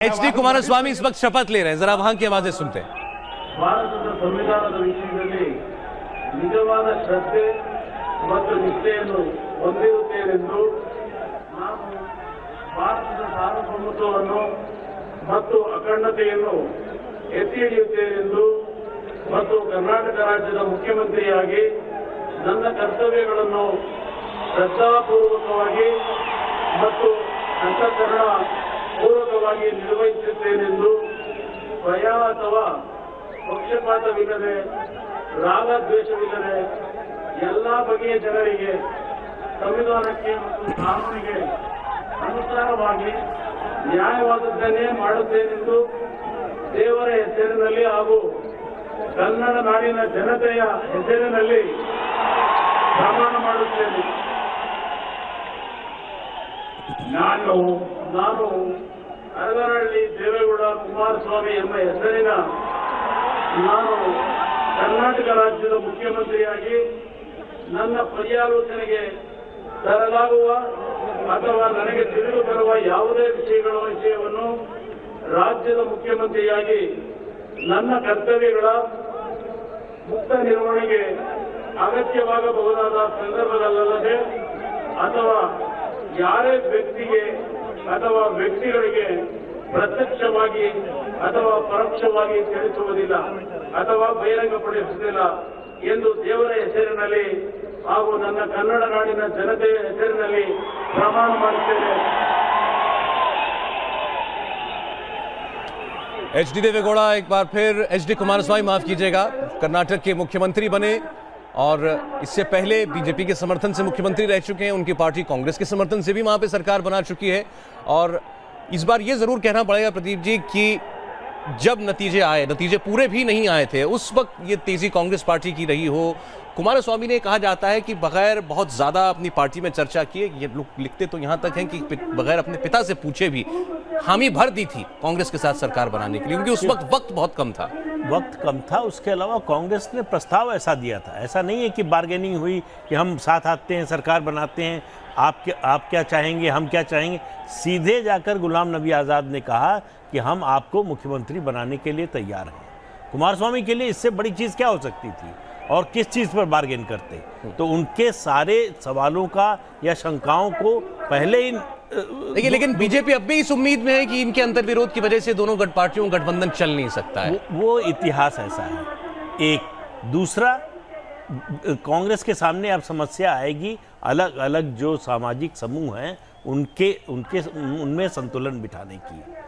HD Kumaraswamy इस वक्त शपथ ले रहे हैं, जरा वहां की आवाजें सुनते हैं। ಭಾರತದ ಸಂವಿಧಾನದ ವಿಷಯದಲ್ಲಿ ನಿಜವಾದ ಶ್ರದ್ಧೆ ಮತ್ತು ನಿಷ್ಠೆಯನ್ನು ಹೊಂದಿರುತ್ತೇನೆಂದು ನಾನು ಭಾರತದ ಸಾರ್ವಭೌಮತ್ವವನ್ನು ಮತ್ತು ಅಖಂಡತೆಯನ್ನು ಎತ್ತಿ ಹಿಡಿಯುತ್ತೇನೆಂದು ಮತ್ತು ಕರ್ನಾಟಕ ರಾಜ್ಯದ ಮುಖ್ಯಮಂತ್ರಿಯಾಗಿ ನನ್ನ ಕರ್ತವ್ಯಗಳನ್ನು ಶ್ರದ್ಧಾಪೂರ್ವಕವಾಗಿ ಮತ್ತು ಅಂತಃಕರಣ ಪೂರ್ವಕವಾಗಿ ನಿರ್ವಹಿಸುತ್ತೇನೆಂದು ಭಯ ಅಥವಾ ಪಕ್ಷಪಾತವಿಲ್ಲದೆ ರಾಗದ್ವೇಷವಿಲ್ಲದೆ ಎಲ್ಲ ಬಗೆಯ ಜನರಿಗೆ ಸಂವಿಧಾನಕ್ಕೆ ಮತ್ತು ಕಾನೂನಿಗೆ ಅನುಸಾರವಾಗಿ ನ್ಯಾಯವಾದದ್ದನ್ನೇ ಮಾಡುತ್ತೇನೆಂದು ದೇವರ ಹೆಸರಿನಲ್ಲಿ ಹಾಗೂ ಕನ್ನಡ ನಾಡಿನ ಜನತೆಯ ಹೆಸರಿನಲ್ಲಿ ಪ್ರಮಾಣ ಮಾಡುತ್ತೇನೆ। ನಾನು ಅರಗನಹಳ್ಳಿ ದೇವೇಗೌಡ ಕುಮಾರಸ್ವಾಮಿ ಎಂಬ ಹೆಸರಿನ ನಾನು ಕರ್ನಾಟಕ ರಾಜ್ಯದ ಮುಖ್ಯಮಂತ್ರಿಯಾಗಿ ನನ್ನ ಪರ್ಯಾಲೋಚನೆಗೆ ತರಲಾಗುವ ಅಥವಾ ನನಗೆ ತಿಳಿದು ಬರುವ ಯಾವುದೇ ವಿಷಯವನ್ನು ರಾಜ್ಯದ ಮುಖ್ಯಮಂತ್ರಿಯಾಗಿ ನನ್ನ ಕರ್ತವ್ಯಗಳ ಮುಕ್ತ ನಿರ್ವಹಣೆಗೆ ಅಗತ್ಯವಾಗಬಹುದಾದ ಸಂದರ್ಭದಲ್ಲದೆ ಅಥವಾ ಯಾರೇ ವ್ಯಕ್ತಿಗೆ ಅಥವಾ ವ್ಯಕ್ತಿಗಳಿಗೆ ಪ್ರತ್ಯಕ್ಷವಾಗಿ ಅಥವಾ ಪರೋಕ್ಷವಾಗಿ ತಿಳಿಸುವುದಿಲ್ಲ ಅಥವಾ ಬಹಿರಂಗಪಡಿಸುವುದಿಲ್ಲ ಎಂದು ದೇವರ ಹೆಸರಿನಲ್ಲಿ ಹಾಗೂ ನನ್ನ ಕನ್ನಡ ನಾಡಿನ ಜನತೆಯ ಹೆಸರಿನಲ್ಲಿ ಪ್ರಮಾಣ ಮಾಡುತ್ತೇನೆ। HD देवेगौड़ा एक बार फिर HD कुमारस्वामी, माफ कीजिएगा, कर्नाटक के मुख्यमंत्री बने और इससे पहले बीजेपी के समर्थन से मुख्यमंत्री रह चुके हैं। उनकी पार्टी कांग्रेस के समर्थन से भी वहां पे सरकार बना चुकी है। और इस बार ये जरूर कहना पड़ेगा प्रदीप जी कि जब नतीजे पूरे भी नहीं आए थे, उस वक्त ये तेजी कांग्रेस पार्टी की रही हो। कुमारस्वामी ने कहा जाता है कि बगैर बहुत ज्यादा अपनी पार्टी में चर्चा किए, ये लोग लिखते तो यहां तक हैं कि बगैर अपने पिता से पूछे भी हामी भर दी थी कांग्रेस के साथ सरकार बनाने के लिए, क्योंकि उस वक्त बहुत कम था। वक्त कम था, उसके अलावा कांग्रेस ने प्रस्ताव ऐसा दिया था। ऐसा नहीं है कि बार्गेनिंग हुई कि हम साथ आते हैं, सरकार बनाते हैं, आप क्या चाहेंगे, हम क्या चाहेंगे। सीधे जाकर गुलाम नबी आज़ाद ने कहा कि हम आपको मुख्यमंत्री बनाने के लिए तैयार हैं। कुमारस्वामी के लिए इससे बड़ी चीज़ क्या हो सकती थी और किस चीज़ पर बार्गेन करते। तो उनके सारे सवालों का या शंकाओं को पहले ही देखिए, लेकिन बीजेपी अब भी इस उम्मीद में है कि इनके अंतर्विरोध की वजह से दोनों पार्टियों का गठबंधन चल नहीं सकता है। वो इतिहास ऐसा है। एक दूसरा, कांग्रेस के सामने अब समस्या आएगी, अलग अलग जो सामाजिक समूह हैं उनमें संतुलन बिठाने की।